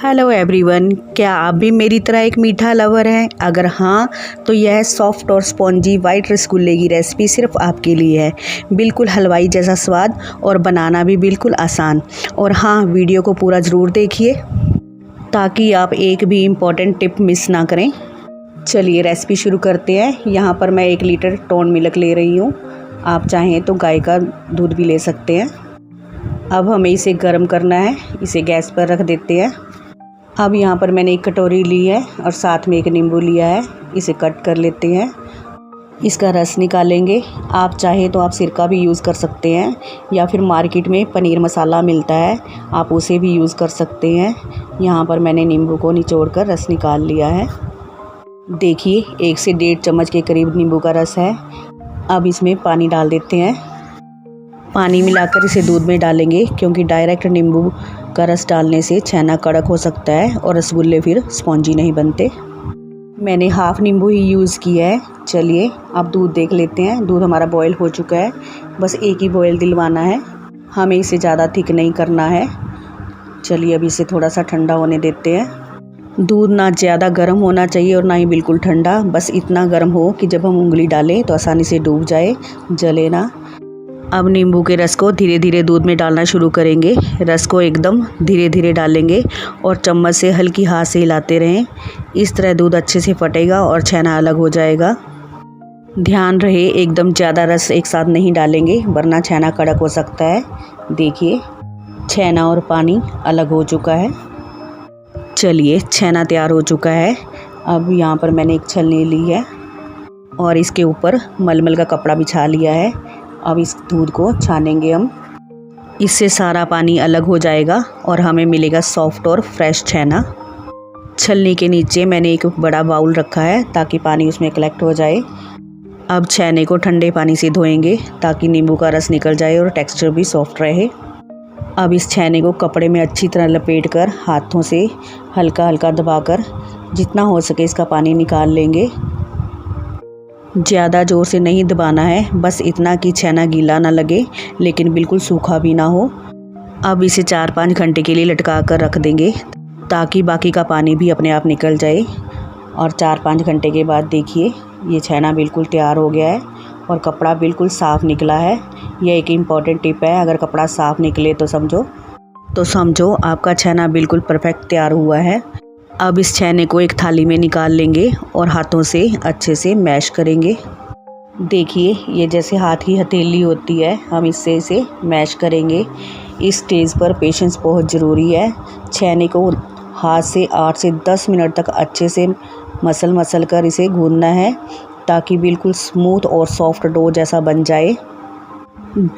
Hello everyone, क्या आप भी मेरी तरह एक मीठा लवर हैं? अगर हाँ तो यह सॉफ्ट और स्पॉन्जी वाइट रसगुल्ले की रेसिपी सिर्फ आपके लिए है। बिल्कुल हलवाई जैसा स्वाद और बनाना भी बिल्कुल आसान। और हाँ, वीडियो को पूरा ज़रूर देखिए ताकि आप एक भी इम्पॉर्टेंट टिप मिस ना करें। चलिए रेसिपी शुरू करते हैं। यहाँ पर मैं 1 लीटर टोन मिल्क ले रही हूँ। आप चाहें तो गाय का दूध भी ले सकते हैं। अब हमें इसे गर्म करना है। इसे गैस पर रख देते हैं। अब यहाँ पर मैंने 1 कटोरी ली है और साथ में 1 नींबू लिया है। इसे कट कर लेते हैं। इसका रस निकालेंगे। आप चाहे तो आप सिरका भी यूज़ कर सकते हैं या फिर मार्केट में पनीर मसाला मिलता है, आप उसे भी यूज़ कर सकते हैं। यहाँ पर मैंने नींबू को निचोड़ कर रस निकाल लिया है। देखिए 1 से 1.5 चम्मच के करीब नींबू का रस है। अब इसमें पानी डाल देते हैं। पानी मिलाकर इसे दूध में डालेंगे क्योंकि डायरेक्ट नींबू का रस डालने से छेना कड़क हो सकता है और रसगुल्ले फिर स्पॉन्जी नहीं बनते। मैंने हाफ़ नींबू ही यूज़ किया है। चलिए अब दूध देख लेते हैं। दूध हमारा बॉयल हो चुका है। बस एक ही बॉयल दिलवाना है, हमें इसे ज़्यादा थिक नहीं करना है। चलिए अब इसे थोड़ा सा ठंडा होने देते हैं। दूध ना ज़्यादा गर्म होना चाहिए और ना ही बिल्कुल ठंडा, बस इतना गर्म हो कि जब हम उंगली डालें तो आसानी से डूब जाए, जले ना। अब नींबू के रस को धीरे धीरे दूध में डालना शुरू करेंगे। रस को एकदम धीरे धीरे डालेंगे और चम्मच से हल्की हाथ से हिलाते रहें। इस तरह दूध अच्छे से फटेगा और छेना अलग हो जाएगा। ध्यान रहे एकदम ज़्यादा रस एक साथ नहीं डालेंगे वरना छेना कड़क हो सकता है। देखिए छेना और पानी अलग हो चुका है। चलिए छेना तैयार हो चुका है। अब यहाँ पर मैंने एक छलनी ली है और इसके ऊपर मलमल का कपड़ा बिछा लिया है। अब इस दूध को छानेंगे हम। इससे सारा पानी अलग हो जाएगा और हमें मिलेगा सॉफ्ट और फ्रेश छेना। छलनी के नीचे मैंने एक बड़ा बाउल रखा है ताकि पानी उसमें कलेक्ट हो जाए। अब छेने को ठंडे पानी से धोएंगे ताकि नींबू का रस निकल जाए और टेक्सचर भी सॉफ्ट रहे। अब इस छेने को कपड़े में अच्छी तरह लपेटकर हाथों से हल्का हल्का दबाकर जितना हो सके इसका पानी निकाल लेंगे। ज़्यादा ज़ोर से नहीं दबाना है, बस इतना कि छेना गीला ना लगे लेकिन बिल्कुल सूखा भी ना हो। अब इसे 4-5 घंटे के लिए लटका कर रख देंगे ताकि बाकी का पानी भी अपने आप निकल जाए। और 4-5 घंटे के बाद देखिए ये छेना बिल्कुल तैयार हो गया है और कपड़ा बिल्कुल साफ़ निकला है। यह एक इम्पॉर्टेंट टिप है, अगर कपड़ा साफ़ निकले तो समझो आपका छेना बिल्कुल परफेक्ट तैयार हुआ है। अब इस छेने को एक थाली में निकाल लेंगे और हाथों से अच्छे से मैश करेंगे। देखिए ये जैसे हाथ की हथेली होती है, हम इससे इसे मैश करेंगे। इस स्टेज पर पेशेंस बहुत ज़रूरी है। छेने को हाथ से 8 से 10 मिनट तक अच्छे से मसल कर इसे गूंदना है ताकि बिल्कुल स्मूथ और सॉफ्ट डो जैसा बन जाए।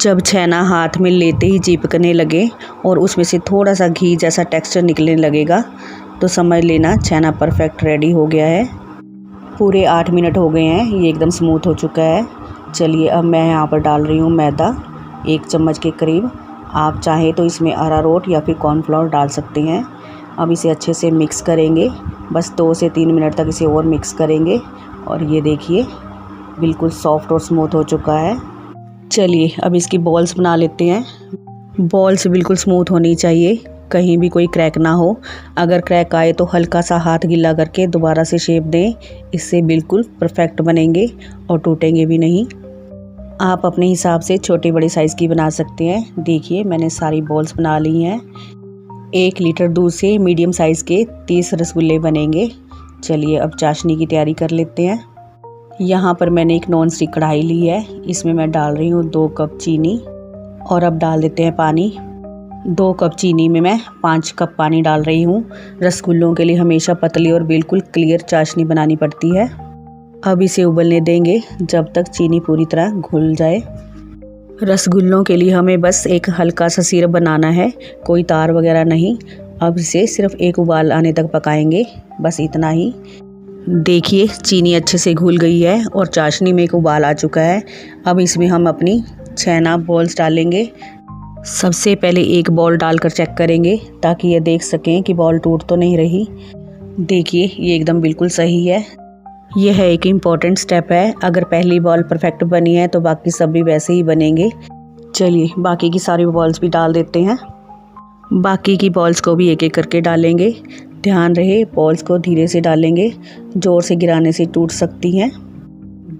जब छेना हाथ में लेते ही चिपकने लगे और उसमें से थोड़ा सा घी जैसा टेक्सचर निकलने लगेगा तो समझ लेना छेना परफेक्ट रेडी हो गया है। पूरे 8 मिनट हो गए हैं, ये एकदम स्मूथ हो चुका है। चलिए अब मैं यहाँ पर डाल रही हूँ मैदा 1 चम्मच के करीब। आप चाहें तो इसमें अरारोट या फिर कॉर्नफ्लोर डाल सकते हैं। अब इसे अच्छे से मिक्स करेंगे। बस 2 से 3 मिनट तक इसे और मिक्स करेंगे और ये देखिए बिल्कुल सॉफ्ट और स्मूथ हो चुका है। चलिए अब इसकी बॉल्स बना लेते हैं। बॉल्स बिल्कुल स्मूथ होनी चाहिए, कहीं भी कोई क्रैक ना हो। अगर क्रैक आए तो हल्का सा हाथ गीला करके दोबारा से शेप दें, इससे बिल्कुल परफेक्ट बनेंगे और टूटेंगे भी नहीं। आप अपने हिसाब से छोटे बड़े साइज़ की बना सकते हैं। देखिए मैंने सारी बॉल्स बना ली हैं। 1 लीटर दूध से मीडियम साइज़ के 30 रसगुल्ले बनेंगे। चलिए अब चाशनी की तैयारी कर लेते हैं। यहाँ पर मैंने एक नॉन स्टिक कढ़ाई ली है, इसमें मैं डाल रही हूँ 2 कप चीनी और अब डाल देते हैं पानी। 2 कप चीनी में मैं 5 कप पानी डाल रही हूँ। रसगुल्लों के लिए हमेशा पतली और बिल्कुल क्लियर चाशनी बनानी पड़ती है। अब इसे उबलने देंगे जब तक चीनी पूरी तरह घुल जाए। रसगुल्लों के लिए हमें बस एक हल्का सा सिरप बनाना है, कोई तार वगैरह नहीं। अब इसे सिर्फ एक उबाल आने तक पकाएंगे, बस इतना ही। देखिए चीनी अच्छे से घुल गई है और चाशनी में एक उबाल आ चुका है। अब इसमें हम अपनी छेना बॉल्स डालेंगे। सबसे पहले एक बॉल डालकर चेक करेंगे ताकि ये देख सकें कि बॉल टूट तो नहीं रही। देखिए ये एकदम बिल्कुल सही है। यह एक इम्पॉर्टेंट स्टेप है, अगर पहली बॉल परफेक्ट बनी है तो बाकी सब भी वैसे ही बनेंगे। चलिए बाकी की सारी बॉल्स भी डाल देते हैं। बाकी की बॉल्स को भी एक एक करके डालेंगे। ध्यान रहे बॉल्स को धीरे से डालेंगे, ज़ोर से गिराने से टूट सकती हैं।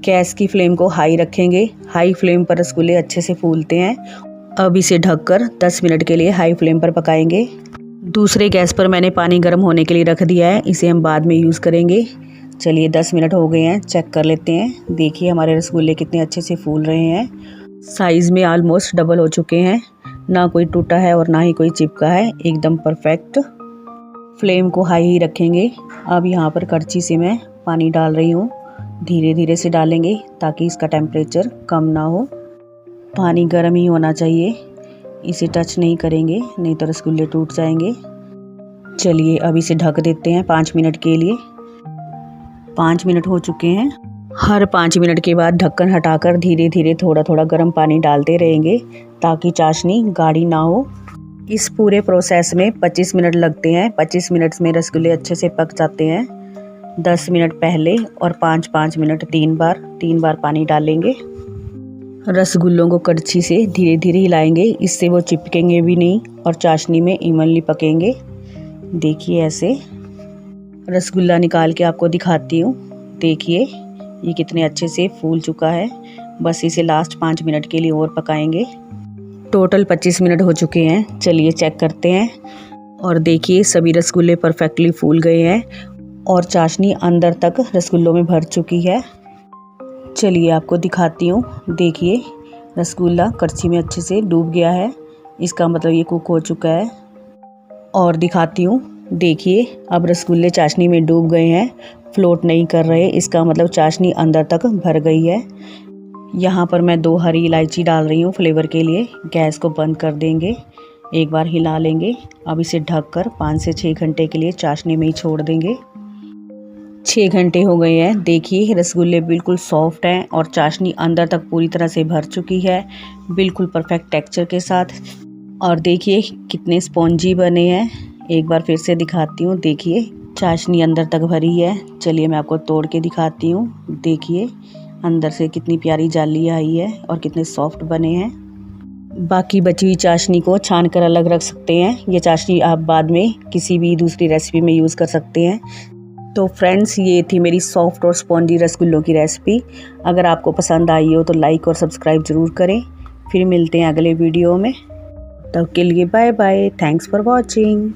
गैस की फ्लेम को हाई रखेंगे। हाई फ्लेम पर रसगुल्ले अच्छे से फूलते हैं। अब इसे ढककर 10 मिनट के लिए हाई फ्लेम पर पकाएंगे। दूसरे गैस पर मैंने पानी गर्म होने के लिए रख दिया है, इसे हम बाद में यूज़ करेंगे। चलिए 10 मिनट हो गए हैं, चेक कर लेते हैं। देखिए हमारे रसगुल्ले कितने अच्छे से फूल रहे हैं। साइज़ में ऑलमोस्ट डबल हो चुके हैं, ना कोई टूटा है और ना ही कोई चिपका है, एकदम परफेक्ट। फ्लेम को हाई ही रखेंगे। अब यहाँ पर करछी से मैं पानी डाल रही हूँ, धीरे धीरे से डालेंगे ताकि इसका टेम्परेचर कम ना हो। पानी गर्म ही होना चाहिए, इसे टच नहीं करेंगे नहीं तो रसगुल्ले टूट जाएंगे। चलिए अब इसे ढक देते हैं 5 मिनट के लिए। 5 मिनट हो चुके हैं। हर 5 मिनट के बाद ढक्कन हटाकर धीरे धीरे थोड़ा थोड़ा गर्म पानी डालते रहेंगे ताकि चाशनी गाढ़ी ना हो। इस पूरे प्रोसेस में 25 मिनट लगते हैं। 25 मिनट में रसगुल्ले अच्छे से पक जाते हैं। 10 मिनट पहले और 5-5 मिनट 3 बार पानी डालेंगे। रसगुल्लों को कड़छी से धीरे धीरे हिलाएंगे, इससे वो चिपकेंगे भी नहीं और चाशनी में इवनली पकेंगे। देखिए ऐसे। रसगुल्ला निकाल के आपको दिखाती हूँ। देखिए ये कितने अच्छे से फूल चुका है। बस इसे लास्ट 5 मिनट के लिए और पकाएंगे। टोटल 25 मिनट हो चुके हैं। चलिए चेक करते हैं। और देखिए सभी रसगुल्ले परफेक्टली फूल गए हैं और चाशनी अंदर तक रसगुल्लों में भर चुकी है। चलिए आपको दिखाती हूँ। देखिए रसगुल्ला कड़छी में अच्छे से डूब गया है, इसका मतलब ये कुक हो चुका है। और दिखाती हूँ, देखिए अब रसगुल्ले चाशनी में डूब गए हैं, फ्लोट नहीं कर रहे, इसका मतलब चाशनी अंदर तक भर गई है। यहाँ पर मैं 2 हरी इलायची डाल रही हूँ फ्लेवर के लिए। गैस को बंद कर देंगे, एक बार हिला लेंगे। अब इसे ढककर 5 से 6 घंटे के लिए चाशनी में ही छोड़ देंगे। 6 घंटे हो गए हैं। देखिए रसगुल्ले बिल्कुल सॉफ्ट हैं और चाशनी अंदर तक पूरी तरह से भर चुकी है, बिल्कुल परफेक्ट टेक्सचर के साथ। और देखिए कितने स्पॉन्जी बने हैं। एक बार फिर से दिखाती हूँ। देखिए चाशनी अंदर तक भरी है। चलिए मैं आपको तोड़ के दिखाती हूँ। देखिए अंदर से कितनी प्यारी जाली आई है और कितने सॉफ्ट बने हैं। बाकी बची हुई चाशनी को छान कर अलग रख सकते हैं। ये चाशनी आप बाद में किसी भी दूसरी रेसिपी में यूज़ कर सकते हैं। तो फ्रेंड्स ये थी मेरी सॉफ्ट और स्पॉन्जी रसगुल्लों की रेसिपी। अगर आपको पसंद आई हो तो लाइक और सब्सक्राइब ज़रूर करें। फिर मिलते हैं अगले वीडियो में, तब के लिए bye bye. Thanks for watching.